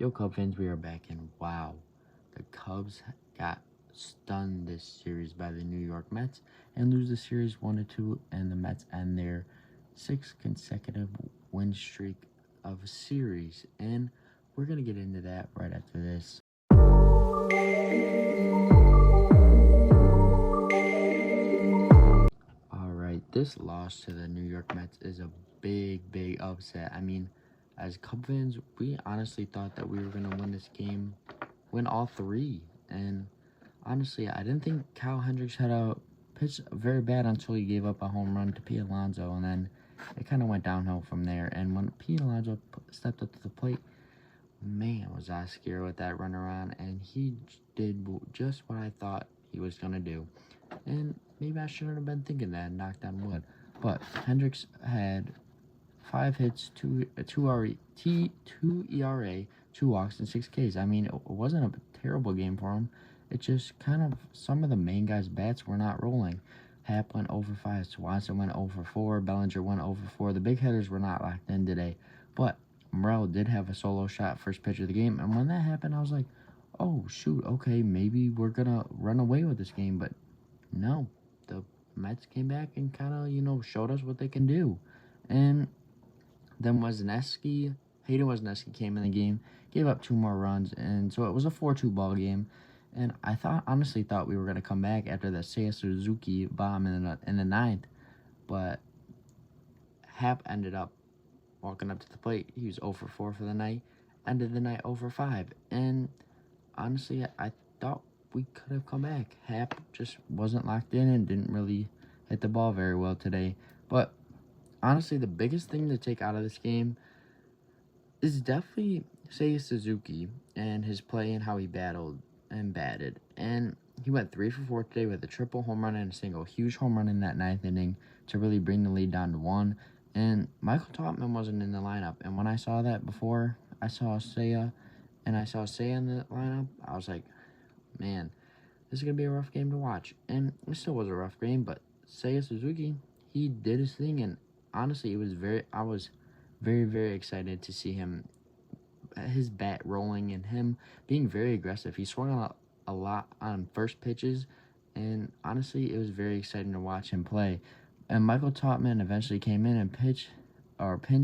Yo, Cub fans, we are back, and wow, the Cubs got stunned this series by the New York Mets and lose the series 1-2, and the Mets end their sixth consecutive win streak of a series. And we're gonna get into that right after this. All right, this loss to the New York Mets is a big upset. I mean, as Cub fans, we honestly thought that we were gonna win this game, win all three, and honestly, I didn't think Kyle Hendricks had a pitch very bad until he gave up a home run to Pete Alonso, and then it kind of went downhill from there. And when Pete Alonso stepped up to the plate, man, was I scared with that runner on, and he did just what I thought he was going to do. And maybe I shouldn't have been thinking that and knocked on wood. But Hendricks had 5 hits, 2 ERA, 2 walks, and 6 Ks. I mean, it wasn't a terrible game for him. It just kind of, some of the main guys' bats were not rolling. Happ went over 5, Swanson went over 4, Bellinger went over 4. The big hitters were not locked in today. But Morel did have a solo shot first pitch of the game. And when that happened, I was like, oh, shoot, okay, maybe we're going to run away with this game. But no, the Mets came back and kind of, showed us what they can do. And then Hayden Wesneski came in the game, gave up 2 more runs, and so it was a 4-2 ball game. And I honestly thought we were going to come back after the Seiya Suzuki bomb in the ninth, but Happ ended up walking up to the plate. He was 0 for 4 for the night, ended the night 0 for 5. And honestly, I thought we could have come back. Happ just wasn't locked in and didn't really hit the ball very well today. But honestly, the biggest thing to take out of this game is definitely Seiya Suzuki and his play and how he battled and batted. And he went 3 for 4 today with a triple home run and a single. Huge home run in that 9th inning to really bring the lead down to 1. And Michael Topman wasn't in the lineup. And when I saw that before I saw Seiya in the lineup, I was like, man, this is going to be a rough game to watch. And it still was a rough game, but Seiya Suzuki, he did his thing. And honestly, I was very excited to see his bat rolling and him being very aggressive. He swung a lot on first pitches, and honestly, it was very exciting to watch him play. And Michael Topman eventually came in and pinch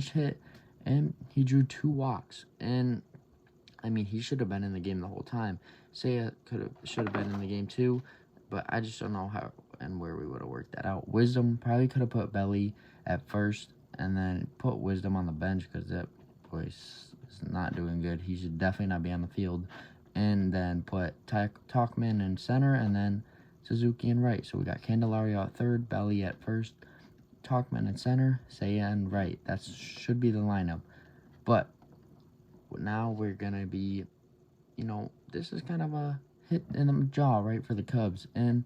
hit, and he drew 2 walks. And I mean, he should have been in the game the whole time. Seiya should have been in the game too, but I just don't know how and where we would have worked that out. Wisdom probably could have put Belly at first and then put Wisdom on the bench because that boy is not doing good. He should definitely not be on the field. And then put Topman in center and then Suzuki in right. So we got Candelario at third, Belly at first, Topman in center, Seiya in right. That should be the lineup. But now we're going to be, this is kind of a hit in the jaw, right, for the Cubs. And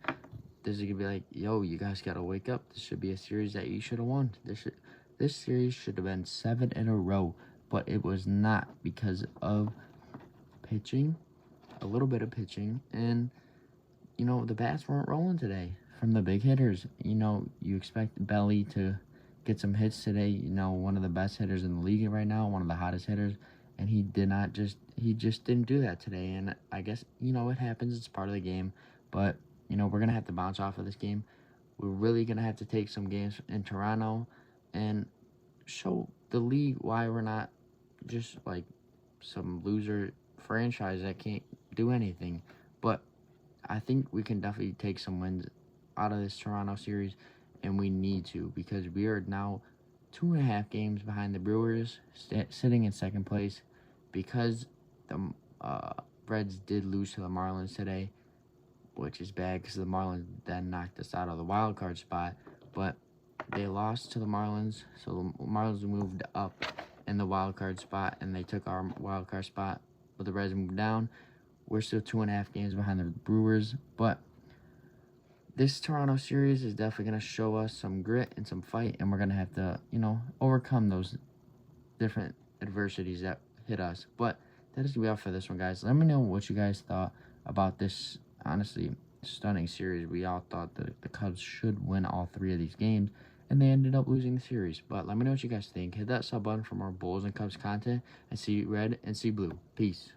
this is going to be like, yo, you guys got to wake up. This should be a series that you should have won. This series should have been 7 in a row, but it was not because of pitching, a little bit of pitching, and, the bats weren't rolling today from the big hitters. You expect Belly to get some hits today, one of the best hitters in the league right now, one of the hottest hitters, and he just didn't do that today. And I guess, it happens, it's part of the game, but, we're going to have to bounce off of this game. We're really going to have to take some games in Toronto and show the league why we're not just like some loser franchise that can't do anything. But I think we can definitely take some wins out of this Toronto series, and we need to, because we are now 2.5 games behind the Brewers, sitting in second place, because the Reds did lose to the Marlins today, which is bad because the Marlins then knocked us out of the wild card spot. But they lost to the Marlins, so the Marlins moved up in the wild card spot, and they took our wild card spot, but the Reds moved down. We're still 2.5 games behind the Brewers, but this Toronto series is definitely going to show us some grit and some fight, and we're going to have to, overcome those different adversities that hit us. But that is going to be all for this one, guys. Let me know what you guys thought about this, honestly, stunning series. We all thought that the Cubs should win all 3 of these games, and they ended up losing the series. But let me know what you guys think. Hit that sub button for more Bulls and Cubs content, and see red and see blue. Peace.